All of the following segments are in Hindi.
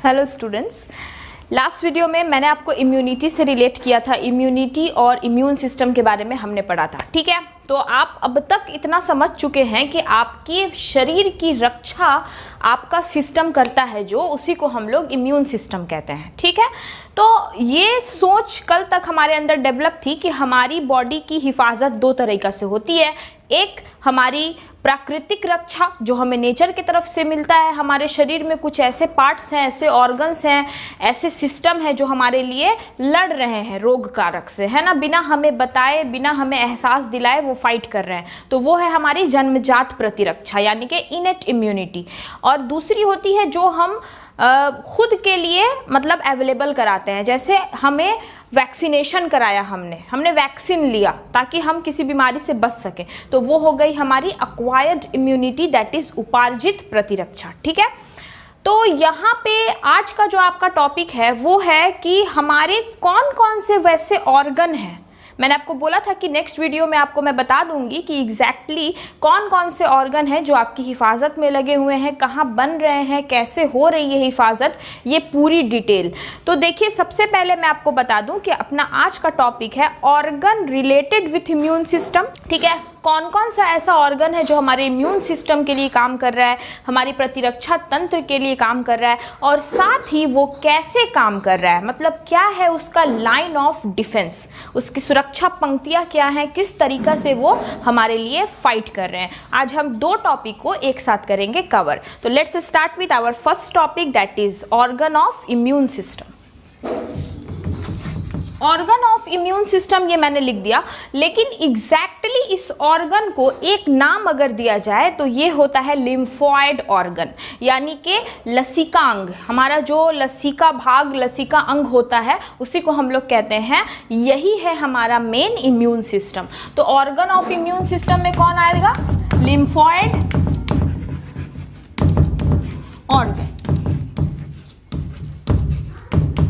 हेलो स्टूडेंट्स, लास्ट वीडियो में मैंने आपको इम्यूनिटी से रिलेट किया था। इम्यूनिटी और इम्यून सिस्टम के बारे में हमने पढ़ा था, ठीक है। तो आप अब तक इतना समझ चुके हैं कि आपके शरीर की रक्षा आपका सिस्टम करता है, जो उसी को हम लोग इम्यून सिस्टम कहते हैं, ठीक है। तो ये सोच कल तक हमारे अंदर डेवलप थी कि हमारी बॉडी की हिफाजत दो तरीक़ा से होती है। एक हमारी प्राकृतिक रक्षा जो हमें नेचर की तरफ से मिलता है। हमारे शरीर में कुछ ऐसे पार्ट्स हैं, ऐसे ऑर्गन्स हैं, ऐसे सिस्टम हैं जो हमारे लिए लड़ रहे हैं रोग कारक से, है ना, बिना हमें बताए, बिना हमें एहसास दिलाए वो फाइट कर रहे हैं। तो वो है हमारी जन्मजात प्रतिरक्षा, यानी कि इनेट इम्यूनिटी। और दूसरी होती है जो हम खुद के लिए मतलब अवेलेबल कराते हैं। जैसे हमें वैक्सीनेशन कराया, हमने वैक्सीन लिया ताकि हम किसी बीमारी से बच सकें, तो वो हो गई हमारी अक्वायर्ड इम्यूनिटी, दैट इज उपार्जित प्रतिरक्षा, ठीक है। तो यहाँ पे आज का जो आपका टॉपिक है वो है कि हमारे कौन कौन से वैसे ऑर्गन हैं। मैंने आपको बोला था कि नेक्स्ट वीडियो में आपको मैं बता दूंगी कि एग्जैक्टली कौन कौन से ऑर्गन हैं जो आपकी हिफाजत में लगे हुए हैं, कहाँ बन रहे हैं, कैसे हो रही है हिफाजत, ये पूरी डिटेल। तो देखिए, सबसे पहले मैं आपको बता दूं कि अपना आज का टॉपिक है organ related with immune system, ठीक है। कौन कौन सा ऐसा ऑर्गन है जो हमारे इम्यून सिस्टम के लिए काम कर रहा है, हमारी प्रतिरक्षा तंत्र के लिए काम कर रहा है, और साथ ही वो कैसे काम कर रहा है, मतलब क्या है उसका लाइन ऑफ डिफेंस, उसकी सुरक्षा पंक्तियां क्या हैं, किस तरीका से वो हमारे लिए फाइट कर रहे हैं। आज हम दो टॉपिक को एक साथ करेंगे कवर। तो let's start with our first topic, that is organ of immune system. Organ of immune system ये मैंने लिख दिया, लेकिन एग्जैक्टली इस ऑर्गन को एक नाम अगर दिया जाए तो ये होता है लिम्फॉइड ऑर्गन, यानी कि लसिका अंग। हमारा जो लसिका भाग, लसिका अंग होता है, उसी को हम लोग कहते हैं, यही है हमारा मेन इम्यून सिस्टम। तो ऑर्गन ऑफ इम्यून सिस्टम में कौन आएगा? Lymphoid organ.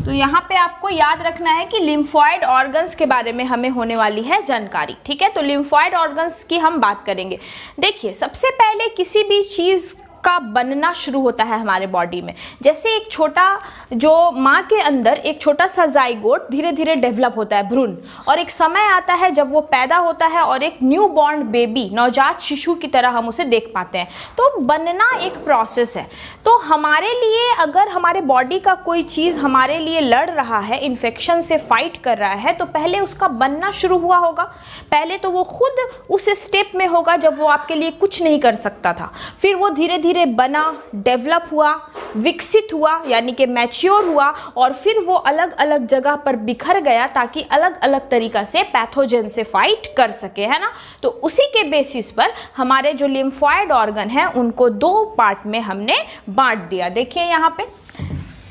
तो यहाँ पे आपको याद रखना है कि लिम्फॉइड ऑर्गन्स के बारे में हमें होने वाली है जानकारी, ठीक है। तो लिम्फॉइड ऑर्गन्स की हम बात करेंगे। देखिए, सबसे पहले किसी भी चीज का बनना शुरू होता है हमारे बॉडी में। जैसे एक छोटा, जो माँ के अंदर एक छोटा सा जाइगोट धीरे धीरे डेवलप होता है, भ्रूण, और एक समय आता है जब वो पैदा होता है और एक न्यू बॉर्न बेबी, नवजात शिशु की तरह हम उसे देख पाते हैं। तो बनना एक प्रोसेस है। तो हमारे लिए अगर हमारे बॉडी का कोई चीज़ हमारे लिए लड़ रहा है, इन्फेक्शन से फाइट कर रहा है, तो पहले उसका बनना शुरू हुआ होगा। पहले तो वो खुद उस स्टेप में होगा जब वो आपके लिए कुछ नहीं कर सकता था, फिर वो धीरे धीरे बना, डेवलप हुआ, विकसित हुआ, यानी कि मैच्योर हुआ, और फिर वो अलग अलग जगह पर बिखर गया ताकि अलग अलग तरीका से पैथोजन से फाइट कर सके, है ना। तो उसी के बेसिस पर हमारे जो लिम्फॉइड ऑर्गन है उनको दो पार्ट में हमने बांट दिया। देखिए यहाँ पे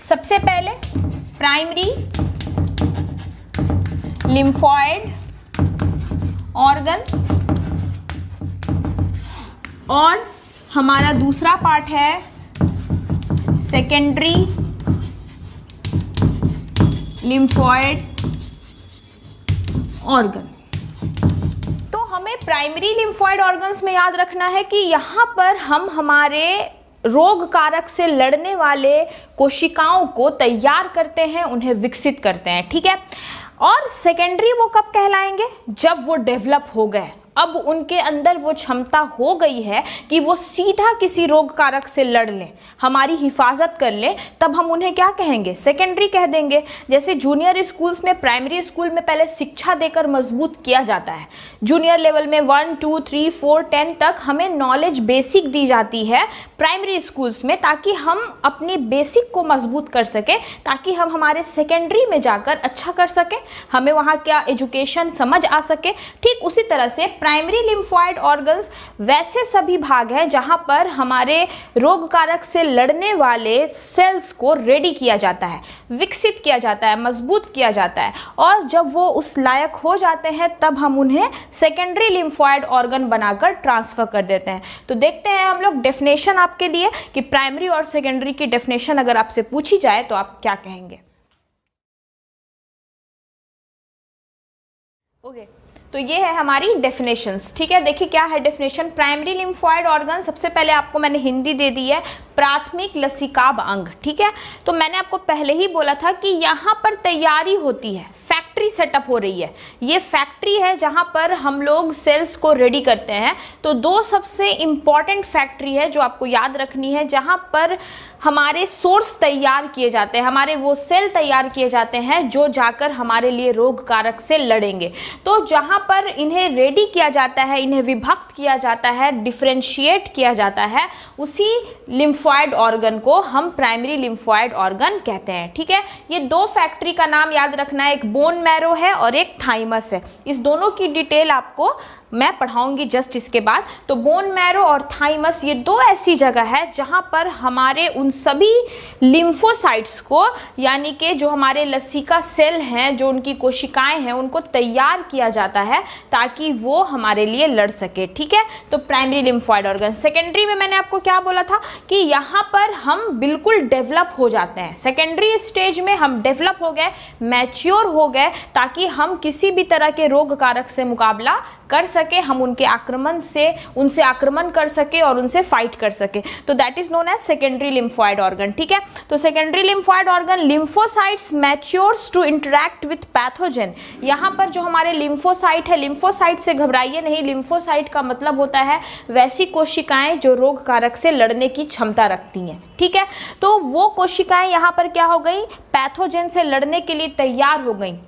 सबसे पहले प्राइमरी लिम्फॉइड ऑर्गन, और हमारा दूसरा पार्ट है सेकेंडरी लिम्फॉइड ऑर्गन। तो हमें प्राइमरी लिम्फॉइड ऑर्गन्स में याद रखना है कि यहाँ पर हम हमारे रोग कारक से लड़ने वाले कोशिकाओं को तैयार करते हैं, उन्हें विकसित करते हैं, ठीक है। और सेकेंडरी वो कब कहलाएंगे? जब वो डेवलप हो गए, अब उनके अंदर वो क्षमता हो गई है कि वो सीधा किसी रोग कारक से लड़ लें, हमारी हिफाजत कर लें, तब हम उन्हें क्या कहेंगे? सेकेंडरी कह देंगे। जैसे जूनियर स्कूल्स में, प्राइमरी स्कूल में पहले शिक्षा देकर मजबूत किया जाता है। जूनियर लेवल में 1, 2, 3, 4, 10 तक हमें नॉलेज बेसिक दी जाती है प्राइमरी स्कूल्स में, ताकि हम अपनी बेसिक को मजबूत कर सके, ताकि हम हमारे सेकेंडरी में जाकर अच्छा कर सके, हमें वहाँ क्या एजुकेशन समझ आ सके। ठीक उसी तरह से प्राइमरी लिम्फॉइड ऑर्गन्स वैसे सभी भाग हैं जहां पर हमारे रोग कारक से लड़ने वाले सेल्स को रेडी किया जाता है, विकसित किया जाता है, मजबूत किया जाता है, और जब वो उस लायक हो जाते हैं तब हम उन्हें सेकेंडरी लिम्फॉइड ऑर्गन बनाकर ट्रांसफर कर देते हैं। तो देखते हैं हम लोग डेफिनेशन आपके लिए कि प्राइमरी और सेकेंडरी की डेफिनेशन अगर आपसे पूछी जाए तो आप क्या कहेंगे। ओके, तो ये है हमारी डेफिनेशंस, ठीक है। देखिए क्या है डेफिनेशन, प्राइमरी लिम्फोइड ऑर्गन, सबसे पहले आपको मैंने हिंदी दे दी है, प्राथमिक लसिकाब अंग, ठीक है। तो मैंने आपको पहले ही बोला था कि यहाँ पर तैयारी होती है, फैक्ट्री सेटअप हो रही है, ये फैक्ट्री है जहाँ पर हम लोग सेल्स को रेडी करते हैं। तो दो सबसे इंपॉर्टेंट फैक्ट्री है जो आपको याद रखनी है, जहाँ पर हमारे सोर्स तैयार किए जाते हैं, हमारे वो सेल तैयार किए जाते हैं जो जाकर हमारे लिए रोग कारक से लड़ेंगे। तो जहाँ पर इन्हें रेडी किया जाता है, इन्हें विभक्त किया जाता है, डिफरेंशिएट किया जाता है, उसी लिम्फोइड ऑर्गन को हम प्राइमरी लिम्फोइड ऑर्गन कहते हैं, ठीक है। ये दो फैक्ट्री का नाम याद रखना है, एक बोन मैरो है और एक थाइमस है। इस दोनों की डिटेल आपको मैं पढ़ाऊंगी जस्ट इसके बाद। तो बोन मैरो और थाइमस ये दो ऐसी जगह है जहां पर हमारे उन सभी लिम्फोसाइट्स को, यानी कि जो हमारे लसिका सेल हैं, जो उनकी कोशिकाएं हैं, उनको तैयार किया जाता है ताकि वो हमारे लिए लड़ सके, ठीक है। तो प्राइमरी लिम्फोइड ऑर्गन। सेकेंडरी में मैंने आपको क्या बोला था कि यहाँ पर हम बिल्कुल डेवलप हो जाते हैं, सेकेंडरी स्टेज में हम डेवलप हो गए, मैच्योर हो गए, ताकि हम किसी भी तरह के रोग कारक से मुकाबला कर सके, हम उनके आक्रमण से उनसे आक्रमण कर सके और उनसे फाइट कर सके। तो that is known as secondary lymphoid organ, ठीक है। तो secondary lymphoid organ, lymphocytes matures to interact with pathogen. यहाँ पर जो हमारे लिम्फोसाइट है, लिम्फोसाइट से घबराइए नहीं, लिम्फोसाइट का मतलब होता है वैसी कोशिकाएं जो रोग कारक से लड़ने की क्षमता रखती हैं, ठीक है। तो वो कोशिकाएं यहाँ पर क्या हो गई, पैथोजन से लड़ने के लिए तैयार हो गई।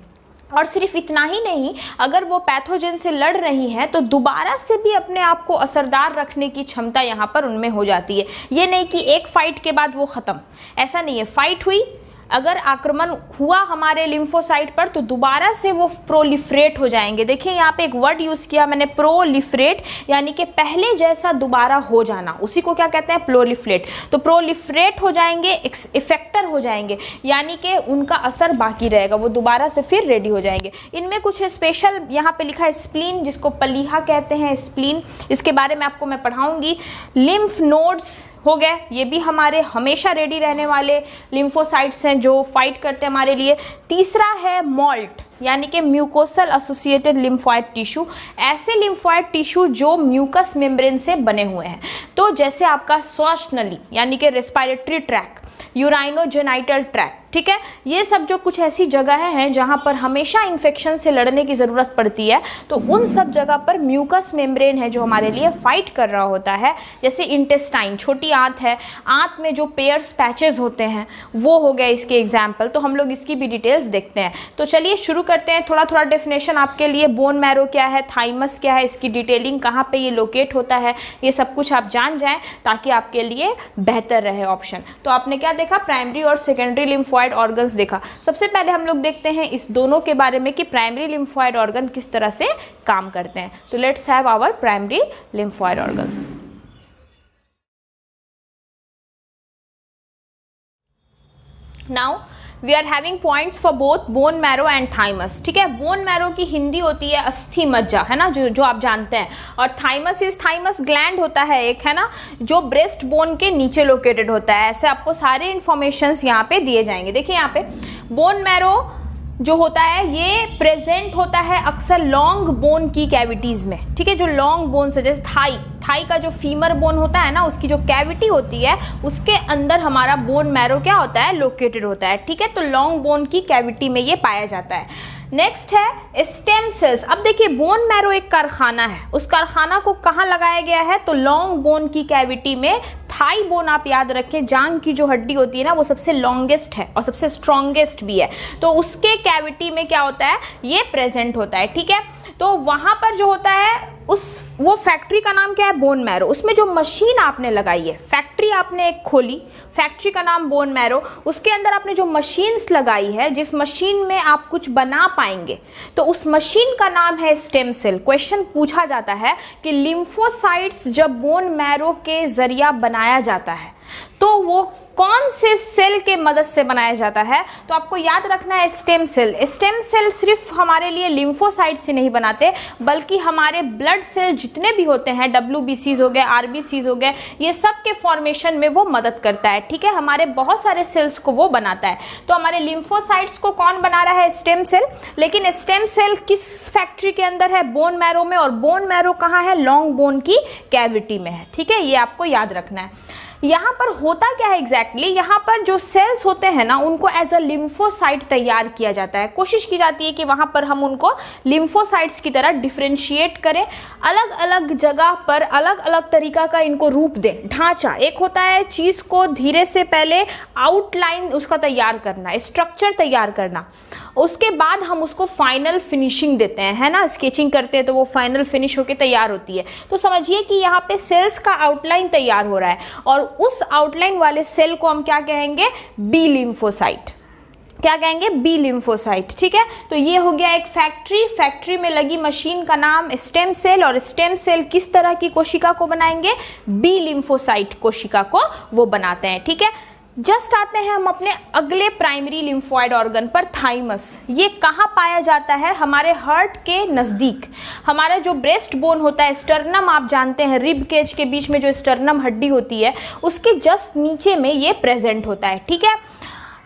और सिर्फ इतना ही नहीं, अगर वो पैथोजन से लड़ रही हैं तो दोबारा से भी अपने आप को असरदार रखने की क्षमता यहाँ पर उनमें हो जाती है। ये नहीं कि एक फाइट के बाद वो खत्म, ऐसा नहीं है। फाइट हुई, अगर आक्रमण हुआ हमारे लिम्फोसाइट पर, तो दोबारा से वो प्रोलिफरेट हो जाएंगे। देखिए यहाँ पे एक वर्ड यूज किया मैंने, प्रोलिफरेट, यानी कि पहले जैसा दोबारा हो जाना, उसी को क्या कहते हैं, प्रोलिफरेट। तो प्रोलिफरेट हो जाएंगे, इफेक्टर हो जाएंगे, यानी कि उनका असर बाकी रहेगा, वो दोबारा से फिर रेडी हो जाएंगे। इनमें कुछ स्पेशल यहाँ पे लिखा है स्प्लीन, जिसको पलीहा कहते हैं, स्प्लीन, इसके बारे में आपको मैं पढ़ाऊंगी। लिम्फ नोड्स हो गए, ये भी हमारे हमेशा रेडी रहने वाले लिम्फोसाइट्स हैं जो फाइट करते हैं हमारे लिए। तीसरा है मॉल्ट, यानी कि म्यूकोसल एसोसिएटेड लिम्फोइड टिश्यू, ऐसे लिम्फोइड टिश्यू जो म्यूकस मेम्ब्रेन से बने हुए हैं। तो जैसे आपका श्वास नली, यानी कि रेस्पिरेटरी ट्रैक, यूराइनोजेनाइटल ट्रैक, ठीक है, ये सब जो कुछ ऐसी जगह हैं जहां पर हमेशा इन्फेक्शन से लड़ने की ज़रूरत पड़ती है, तो उन सब जगह पर म्यूकस मेम्ब्रेन है जो हमारे लिए फाइट कर रहा होता है। जैसे इंटेस्टाइन, छोटी आंत है, आंत में जो पेयर्स पैचेस होते हैं वो हो गए इसके एग्जाम्पल। तो हम लोग इसकी भी डिटेल्स देखते हैं। तो चलिए शुरू करते हैं। थोड़ा थोड़ा डेफिनेशन आपके लिए, बोन मैरो क्या है, थाइमस क्या है, इसकी डिटेलिंग, कहाँ पर ये लोकेट होता है, ये सब कुछ आप जान जाएँ ताकि आपके लिए बेहतर रहे ऑप्शन। तो आपने क्या देखा, प्राइमरी और सेकेंडरी लिम्फोइड ऑर्गन्स देखा। सबसे पहले हम लोग देखते हैं इस दोनों के बारे में कि प्राइमरी लिम्फोइड ऑर्गन किस तरह से काम करते हैं। तो let's have our primary lymphoid organs. Now we are having points for both bone marrow and thymus, ठीक है। बोन मैरो की हिंदी होती है अस्थि मज्जा, है ना, जो आप जानते हैं। और थाइमस ग्लैंड होता है एक, है ना, जो ब्रेस्ट बोन के नीचे लोकेटेड होता है। ऐसे आपको सारे इंफॉर्मेशंस यहाँ पे दिए जाएंगे। देखिए यहाँ पे बोन मैरो जो होता है ये प्रेजेंट होता है अक्सर लॉन्ग बोन की कैविटीज में, ठीक है। जो लॉन्ग बोन से, जैसे थाई का जो फीमर बोन होता है ना, उसकी जो कैविटी होती है उसके अंदर हमारा बोन मैरो क्या होता है, लोकेटेड होता है, ठीक है। तो लॉन्ग बोन की कैविटी में ये पाया जाता है। नेक्स्ट है स्टेम सेल्स। अब देखिए बोन मैरो एक कारखाना है, उस कारखाना को कहाँ लगाया गया है, तो लॉन्ग बोन की कैविटी में। थाई बोन आप याद रखें, जांग की जो हड्डी होती है ना, वो सबसे लॉन्गेस्ट है और सबसे स्ट्रॉन्गेस्ट भी है। तो उसके कैविटी में क्या होता है, ये प्रेजेंट होता है, ठीक है। तो वहां पर जो होता है वो फैक्ट्री का नाम क्या है, बोन मैरो। उसमें जो मशीन आपने लगाई है, फैक्ट्री आपने एक खोली, फैक्ट्री का नाम बोन मैरो, उसके अंदर आपने जो मशीन्स लगाई है, जिस मशीन में आप कुछ बना पाएंगे, तो उस मशीन का नाम है स्टेम सेल। क्वेश्चन पूछा जाता है कि लिम्फोसाइट्स जब बोन मैरो के जरिया बनाया जाता है तो वो कौन से सेल के मदद से बनाया जाता है? तो आपको याद रखना है स्टेम सेल। स्टेम सेल सिर्फ हमारे लिए लिम्फोसाइट से नहीं बनाते, बल्कि हमारे ब्लड सेल जितने भी होते हैं, WBCs हो गए, RBCs हो गए, ये सब के फॉर्मेशन में वो मदद करता है। ठीक है, हमारे बहुत सारे सेल्स को वो बनाता है। तो हमारे लिम्फोसाइट्स को कौन बना रहा है? Stem cell. लेकिन स्टेम सेल किस फैक्ट्री के अंदर है? बोन मैरो में। और बोन मैरो कहाँ है? लॉन्ग बोन की कैविटी में है। ठीक है, ये आपको याद रखना है। यहाँ पर होता क्या है एग्जैक्टली? यहाँ पर जो सेल्स होते हैं ना, उनको एज अ लिम्फोसाइट तैयार किया जाता है। कोशिश की जाती है कि वहाँ पर हम उनको लिम्फोसाइट्स की तरह डिफ्रेंशिएट करें, अलग अलग जगह पर अलग अलग तरीका का इनको रूप दें, ढांचा। एक होता है चीज़ को धीरे से पहले आउटलाइन उसका तैयार करना, स्ट्रक्चर तैयार करना, उसके बाद हम उसको फाइनल फिनिशिंग देते हैं, है ना, स्केचिंग करते हैं तो वो फाइनल फिनिश होकर तैयार होती है। तो समझिए कि यहाँ पे सेल्स का आउटलाइन तैयार हो रहा है, और उस आउटलाइन वाले सेल को हम क्या कहेंगे? B lymphocyte. क्या कहेंगे? B lymphocyte. ठीक है, तो ये हो गया एक फैक्ट्री में लगी मशीन का नाम स्टेम सेल। और स्टेम सेल किस तरह की कोशिका को बनाएंगे? बी लिम्फोसाइट कोशिका को वो बनाते हैं। ठीक है, जस्ट आते हैं हम अपने अगले प्राइमरी लिम्फोइड ऑर्गन पर, थाइमस। ये कहाँ पाया जाता है? हमारे हार्ट के नज़दीक। हमारा जो ब्रेस्ट बोन होता है, स्टर्नम आप जानते हैं, रिब केज के बीच में जो स्टर्नम हड्डी होती है, उसके जस्ट नीचे में ये प्रेजेंट होता है। ठीक है,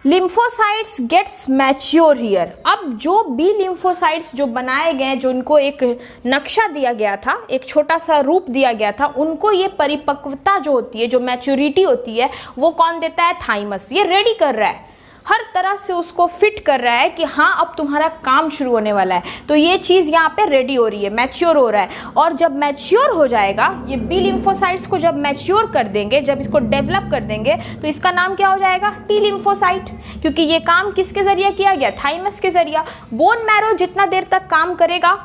लिम्फोसाइट्स गेट्स मैच्योर हियर। अब जो बी लिम्फोसाइट्स जो बनाए गए, जो इनको एक नक्शा दिया गया था, एक छोटा सा रूप दिया गया था, उनको ये परिपक्वता जो होती है, जो मैच्योरिटी होती है, वो कौन देता है? थाइमस। ये रेडी कर रहा है, हर तरह से उसको फिट कर रहा है कि हाँ अब तुम्हारा काम शुरू होने वाला है। तो ये चीज़ यहाँ पे रेडी हो रही है, मैच्योर हो रहा है। और जब मैच्योर हो जाएगा, ये बी लिम्फोसाइट्स को जब मैच्योर कर देंगे, जब इसको डेवलप कर देंगे, तो इसका नाम क्या हो जाएगा? T lymphocyte. क्योंकि ये काम किसके जरिए किया गया? थाइमस के जरिए। बोन मैरो जितना देर तक काम करेगा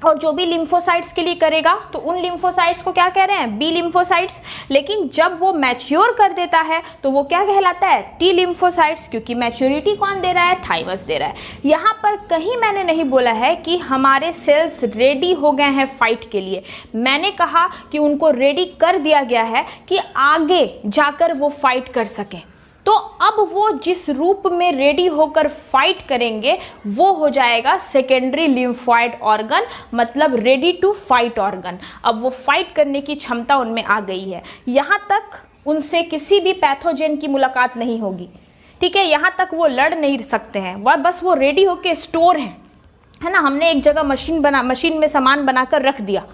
और जो भी लिम्फोसाइट्स के लिए करेगा, तो उन लिम्फोसाइट्स को क्या कह रहे हैं? B lymphocytes. लेकिन जब वो मैच्योर कर देता है तो वो क्या कहलाता है? T lymphocytes. क्योंकि मैच्योरिटी कौन दे रहा है? थाइमस दे रहा है। यहाँ पर कहीं मैंने नहीं बोला है कि हमारे सेल्स रेडी हो गए हैं फाइट के लिए। मैंने कहा कि उनको रेडी कर दिया गया है कि आगे जाकर वो फाइट कर सकें। तो अब वो जिस रूप में रेडी होकर फाइट करेंगे, वो हो जाएगा सेकेंडरी लिम्फोइड ऑर्गन, मतलब रेडी टू फाइट ऑर्गन। अब वो फाइट करने की क्षमता उनमें आ गई है। यहाँ तक उनसे किसी भी पैथोजेन की मुलाकात नहीं होगी। ठीक है, यहाँ तक वो लड़ नहीं सकते हैं, वह बस वो रेडी होके स्टोर है ना। हमने एक जगह मशीन में सामान बनाकर रख दिया,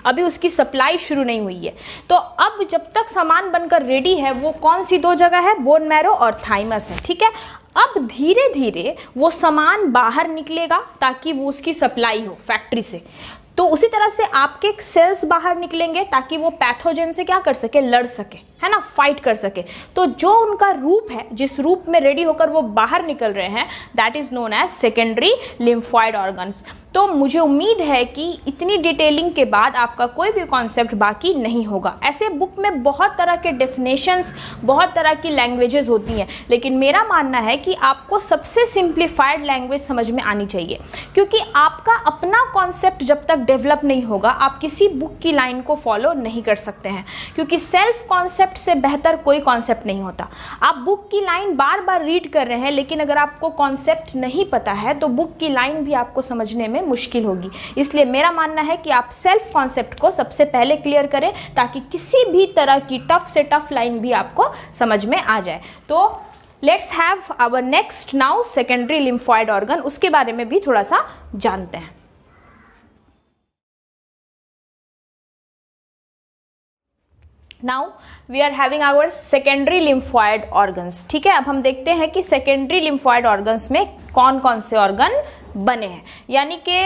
अभी उसकी सप्लाई शुरू नहीं हुई है। तो अब जब तक सामान बनकर रेडी है, वो कौन सी दो जगह है? बोन मैरो और थाइमस है। ठीक है, अब धीरे धीरे वो सामान बाहर निकलेगा ताकि वो उसकी सप्लाई हो फैक्ट्री से। तो उसी तरह से आपके सेल्स बाहर निकलेंगे ताकि वो पैथोजेन से क्या कर सके? लड़ सके, है ना, फाइट कर सके। तो जो उनका रूप है, जिस रूप में रेडी होकर वो बाहर निकल रहे हैं, that is known as secondary lymphoid organs. तो मुझे उम्मीद है कि इतनी डिटेलिंग के बाद आपका कोई भी कॉन्सेप्ट बाकी नहीं होगा। ऐसे बुक में बहुत तरह के डेफिनेशंस, बहुत तरह की लैंग्वेजेस होती हैं, लेकिन मेरा मानना है कि आपको सबसे सिंप्लीफाइड लैंग्वेज समझ में आनी चाहिए। क्योंकि आपका अपना कॉन्सेप्ट जब तक डेवलप नहीं होगा, आप किसी बुक की लाइन को फॉलो नहीं कर सकते हैं। क्योंकि सेल्फ कॉन्सेप्ट से बेहतर कोई कॉन्सेप्ट नहीं होता। आप बुक की लाइन बार बार रीड कर रहे हैं, लेकिन अगर आपको कॉन्सेप्ट नहीं पता है तो बुक की लाइन भी आपको समझने में मुश्किल होगी। इसलिए मेरा मानना है कि आप सेल्फ कॉन्सेप्ट को सबसे पहले क्लियर करें, ताकि किसी भी तरह की टफ से टफ लाइन भी आपको समझ में आ जाए। तो let's have our next now secondary lymphoid organ. उसके बारे में भी थोड़ा सा जानते हैं। Now we are having our secondary lymphoid organs. ठीक है, अब हम देखते हैं कि सेकेंडरी लिम्फोइड ऑर्गन्स में कौन कौन से ऑर्गन बने हैं। यानी कि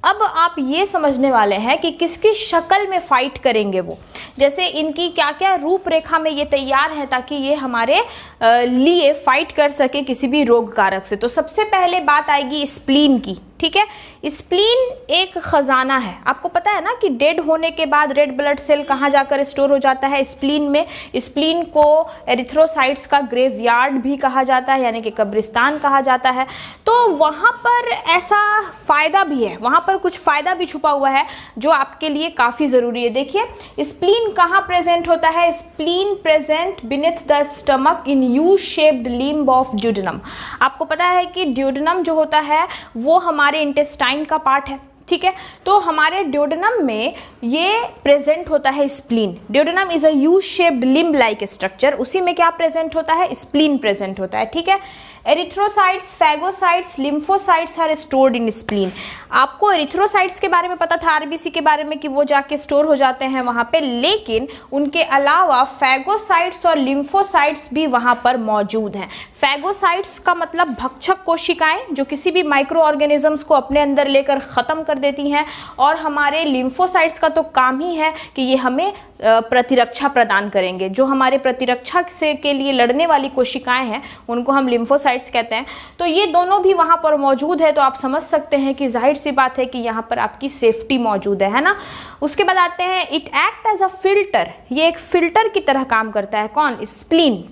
अब आप ये समझने वाले हैं कि किसकी शक्ल में फाइट करेंगे वो, जैसे इनकी क्या क्या रूपरेखा में ये तैयार है ताकि ये हमारे लिए फाइट कर सके किसी भी रोग कारक से। तो सबसे पहले बात आएगी स्प्लीन की। ठीक है। स्प्लीन एक खजाना है, आपको पता है ना कि डेड होने के बाद रेड ब्लड सेल कहाँ जाकर स्टोर हो जाता है, स्प्लीन में। स्प्लीन को एरिथ्रोसाइट्स का ग्रेवयार्ड भी कहा जाता है, यानी कि कब्रिस्तान कहा जाता है। तो वहाँ पर ऐसा फायदा भी है, वहाँ पर कुछ फायदा भी छुपा हुआ है जो आपके लिए काफ़ी ज़रूरी है। देखिए स्प्लीन कहाँ प्रेजेंट होता है, spleen present beneath the stomach in U shaped limb of duodenum. आपको पता है कि ड्यूडेनम जो होता है वो हमारे इंटेस्टाइन का पार्ट है, ठीक है। तो हमारे ड्यूडेनम में ये प्रेजेंट होता है spleen. Duodenum is a U shaped limb like structure, उसी में क्या प्रेजेंट होता है, स्प्लीन प्रेजेंट होता है, ठीक है। Erythrocytes, phagocytes, lymphocytes are stored in spleen. आपको एरिथ्रोसाइट्स के बारे में पता था, आरबीसी के बारे में, कि वो जाके स्टोर हो जाते हैं वहाँ पे, लेकिन उनके अलावा फैगोसाइट्स और लिम्फोसाइट्स भी वहाँ पर मौजूद हैं। फैगोसाइट्स का मतलब भक्षक कोशिकाएं जो किसी भी माइक्रो ऑर्गेनिजम्स को अपने अंदर लेकर ख़त्म कर देती हैं, और हमारे लिम्फोसाइट्स का तो काम ही है कि ये हमें प्रतिरक्षा प्रदान करेंगे। जो हमारे प्रतिरक्षा से के लिए लड़ने वाली कोशिकाएं हैं उनको हम लिम्फोसाइट्स कहते हैं। तो ये दोनों भी वहाँ पर मौजूद है, तो आप समझ सकते हैं कि जाहिर सी बात है कि यहाँ पर आपकी सेफ्टी मौजूद है ना। उसके बाद आते हैं it act as a filter, ये एक फिल्टर की तरह काम करता है, कौन, spleen,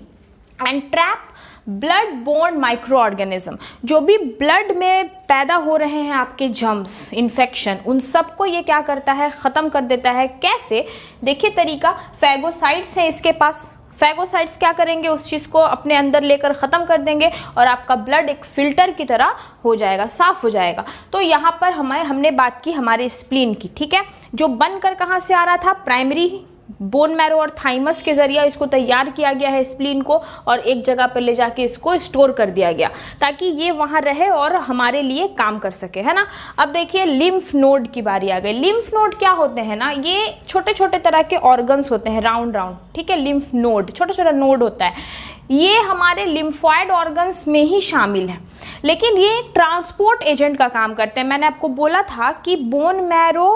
and trap blood borne micro organism. जो भी ब्लड में पैदा हो रहे हैं आपके जर्म्स, इन्फेक्शन, उन सबको ये क्या करता है, ख़त्म कर देता है। कैसे, देखिए तरीका, फैगोसाइट्स हैं इसके पास, फैगोसाइट्स क्या करेंगे, उस चीज़ को अपने अंदर लेकर ख़त्म कर देंगे और आपका ब्लड एक फिल्टर की तरह हो जाएगा, साफ हो जाएगा। तो यहाँ पर हमने बात की हमारे स्प्लीन की, ठीक है, जो बनकर कहाँ से आ रहा था, प्राइमरी बोन मैरो और थाइमस के जरिए इसको तैयार किया गया है स्प्लीन को, और एक जगह पर ले जाके इसको स्टोर कर दिया गया ताकि ये वहाँ रहे और हमारे लिए काम कर सके, है ना। अब देखिए लिम्फ नोड की बारी आ गई। लिम्फ नोड क्या होते हैं ना, ये छोटे छोटे तरह के ऑर्गन्स होते हैं, राउंड राउंड, ठीक है। लिम्फ नोड छोटा छोटा नोड होता है, ये हमारे लिम्फॉइड ऑर्गन्स में ही शामिल है, लेकिन ये ट्रांसपोर्ट एजेंट का काम करते हैं। मैंने आपको बोला था कि बोन मैरो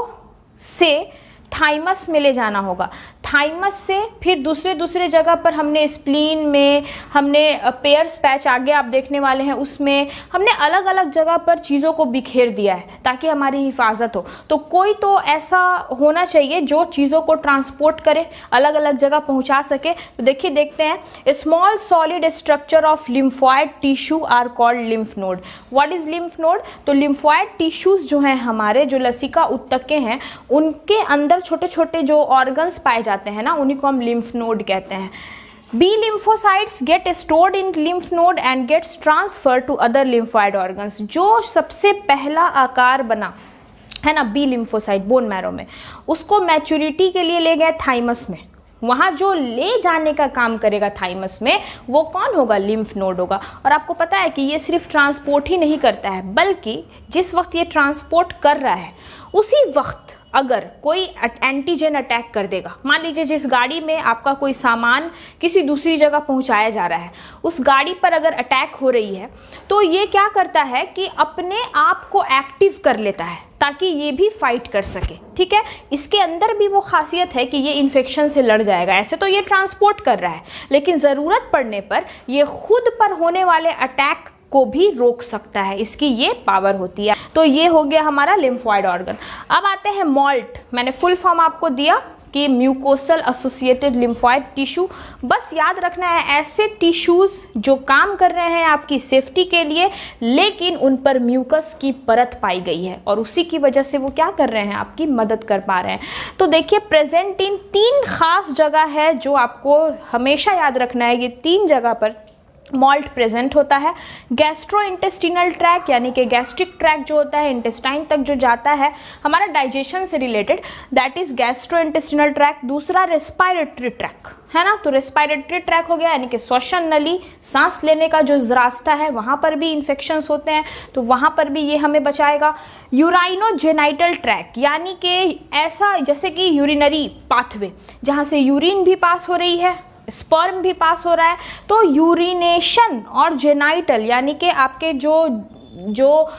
से थाइमस में ले जाना होगा, थाइमस से फिर दूसरे जगह पर हमने स्प्लीन में, हमने पेयर्स पैच आगे आप देखने वाले हैं उसमें, हमने अलग अलग जगह पर चीज़ों को बिखेर दिया है ताकि हमारी हिफाजत हो। तो कोई तो ऐसा होना चाहिए जो चीज़ों को ट्रांसपोर्ट करे, अलग अलग जगह पहुंचा सके। तो देखिए देखते हैं, small solid structure of lymphoid tissue are called lymph node. What is lymph node, तो लिम्फॉइड टिश्यूज जो हैं हमारे, जो लसिका ऊतकें हैं, उनके अंदर छोटे छोटे जो ऑर्गन्स पाए जाते हैं ना, उन्हीं को हम लिम्फ नोड कहते हैं। B lymphocytes get stored in lymph node and gets transfer to other lymphoid organs. जो सबसे पहला आकार बना है ना बी लिम्फोसाइट बोन मैरो में, उसको मैच्योरिटी के लिए ले गए थाइमस में। वहाँ जो ले जाने का काम करेगा थाइमस में, वो कौन होगा, लिम्फ नोड होगा। और आपको पता है कि ये सिर्फ ट्रांसपोर्ट ही नहीं करता है, बल्कि जिस वक्त ये ट्रांसपोर्ट कर रहा है उसी वक्त अगर कोई एंटीजन अटैक कर देगा, मान लीजिए जिस गाड़ी में आपका कोई सामान किसी दूसरी जगह पहुंचाया जा रहा है, उस गाड़ी पर अगर अटैक हो रही है, तो ये क्या करता है कि अपने आप को एक्टिव कर लेता है ताकि ये भी फाइट कर सके, ठीक है। इसके अंदर भी वो खासियत है कि ये इन्फेक्शन से लड़ जाएगा। ऐसे तो ये ट्रांसपोर्ट कर रहा है, लेकिन ज़रूरत पड़ने पर ये खुद पर होने वाले अटैक को भी रोक सकता है, इसकी ये पावर होती है। तो ये हो गया हमारा लिम्फॉइड ऑर्गन। अब आते हैं मॉल्ट। मैंने फुल फॉर्म आपको दिया कि म्यूकोसल एसोसिएटेड लिम्फॉइड टिश्यू। बस याद रखना है ऐसे टिश्यूज जो काम कर रहे हैं आपकी सेफ्टी के लिए, लेकिन उन पर म्यूकस की परत पाई गई है और उसी की वजह से वो क्या कर रहे हैं, आपकी मदद कर पा रहे हैं। तो देखिए प्रेजेंट इन 3 खास जगह है जो आपको हमेशा याद रखना है। ये 3 जगह पर मॉल्ट प्रेजेंट होता है। गैस्ट्रो इंटेस्टिनल ट्रैक, यानी कि गैस्ट्रिक ट्रैक जो होता है इंटेस्टाइन तक जो जाता है हमारा डाइजेशन से related, that is gastro intestinal track. दूसरा रेस्पिरेटरी ट्रैक है ना, तो रेस्पिरेटरी ट्रैक हो गया यानी कि श्वसन नली, सांस लेने का जो रास्ता है वहाँ पर भी इन्फेक्शंस होते हैं, तो वहाँ पर भी ये हमें बचाएगा। यूराइनोजेनाइटल ट्रैक, यानी कि ऐसा जैसे कि यूरिनरी पाथवे, जहाँ से यूरिन भी पास हो रही है, स्पर्म भी पास हो रहा है, तो यूरिनेशन और जेनाइटल यानी कि आपके जो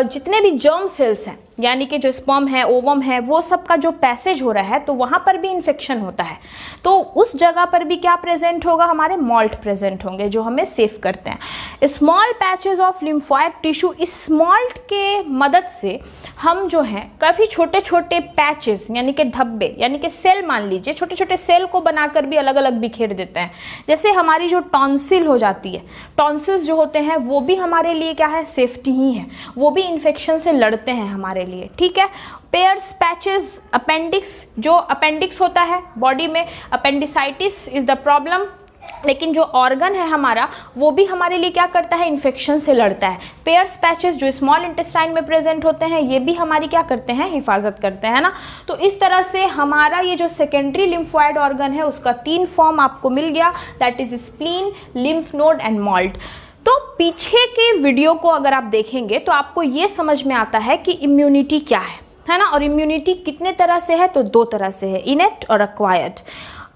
जितने भी जर्म सेल्स हैं यानी कि जो स्पर्म है, ओवम है, वो सब का जो पैसेज हो रहा है तो वहाँ पर भी इन्फेक्शन होता है। तो उस जगह पर भी क्या प्रेजेंट होगा, हमारे मॉल्ट प्रेजेंट होंगे जो हमें सेफ करते हैं। Small patches of lymphoid tissue, इस मॉल्ट के मदद से हम जो है काफ़ी छोटे छोटे पैचेस यानी कि धब्बे यानी कि सेल, मान लीजिए छोटे छोटे सेल को बनाकर भी अलग अलग बिखेर देते हैं। जैसे हमारी जो टॉन्सिल हो जाती है, टॉन्सिल्स जो होते हैं वो भी हमारे लिए क्या है, सेफ्टी ही है, वो भी इन्फेक्शन से लड़ते हैं हमारे लिए, ठीक है। पेयर्स, पैचेस, अपेंडिक्स, जो अपेंडिक्स होता है बॉडी में, अपेंडिसाइटिस इज द प्रॉब्लम, लेकिन जो ऑर्गन है हमारा वो भी हमारे लिए क्या करता है, इन्फेक्शन से लड़ता है। पेयर्स, पैचेस जो स्मॉल इंटेस्टाइन में प्रेजेंट होते हैं ये भी हमारी क्या करते हैं, हिफाजत करते हैं ना। तो इस तरह से हमारा ये जो सेकेंडरी लिम्फोइड ऑर्गन है उसका 3 फॉर्म आपको मिल गया, that is spleen, lymph node and malt. तो पीछे के वीडियो को अगर आप देखेंगे तो आपको ये समझ में आता है कि इम्यूनिटी क्या है ना, और इम्यूनिटी कितने तरह से है, तो 2 तरह से है, इनेट और एक्वायर्ड।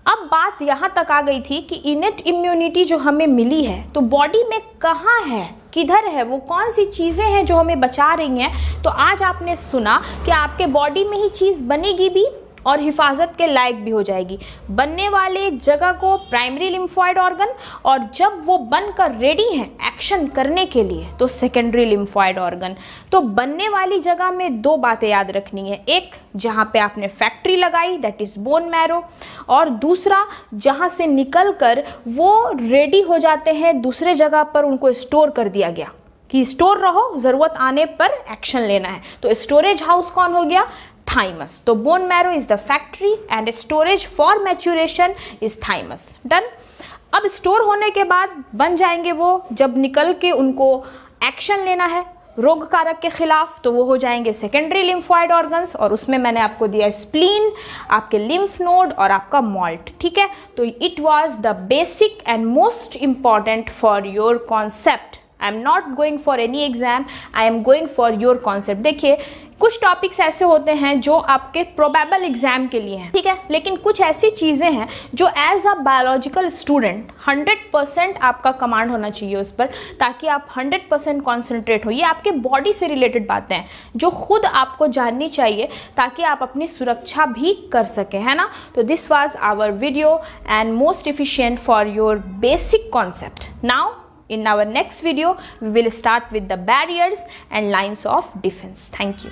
अब बात यहाँ तक आ गई थी कि इनेट इम्यूनिटी जो हमें मिली है तो बॉडी में कहाँ है, किधर है, वो कौन सी चीज़ें हैं जो हमें बचा रही हैं। तो आज आपने सुना कि आपके बॉडी में ही चीज़ बनेगी भी और हिफाजत के लायक भी हो जाएगी। बनने वाले जगह को प्राइमरी लिम्फोइड ऑर्गन, और जब वो बनकर रेडी है एक्शन करने के लिए तो सेकेंडरी लिम्फोइड ऑर्गन। तो बनने वाली जगह में 2 बातें याद रखनी है, एक जहाँ पे आपने फैक्ट्री लगाई दैट इज बोन मैरो, और दूसरा जहाँ से निकल कर वो रेडी हो जाते हैं दूसरे जगह पर, उनको स्टोर कर दिया गया कि स्टोर रहो, ज़रूरत आने पर एक्शन लेना है। तो स्टोरेज हाउस कौन हो गया, थाइमस। तो bone marrow is the factory and storage for maturation is thymus. Done. अब स्टोर होने के बाद बन जाएंगे वो, जब निकल के उनको एक्शन लेना है रोग कारक के खिलाफ तो वो हो जाएंगे सेकेंडरी लिम्फोइड ऑर्गन्स, और उसमें मैंने आपको दिया स्प्लीन, आपके लिम्फ नोड और आपका मॉल्ट, ठीक है। तो it was the basic and most important for your concept. I am not going for any exam, I am going for your concept. देखिए कुछ टॉपिक्स ऐसे होते हैं जो आपके प्रोबेबल एग्जाम के लिए हैं, ठीक है, लेकिन कुछ ऐसी चीज़ें हैं जो एज अ बायोलॉजिकल स्टूडेंट 100% आपका कमांड होना चाहिए उस पर, ताकि आप 100% कॉन्सेंट्रेट हो। ये आपके बॉडी से रिलेटेड बातें हैं जो खुद आपको जाननी चाहिए ताकि आप अपनी सुरक्षा भी कर सकें, है ना। तो this was our video and most efficient for your basic concept. Now in our next video we will start with the barriers and lines of defense. Thank you.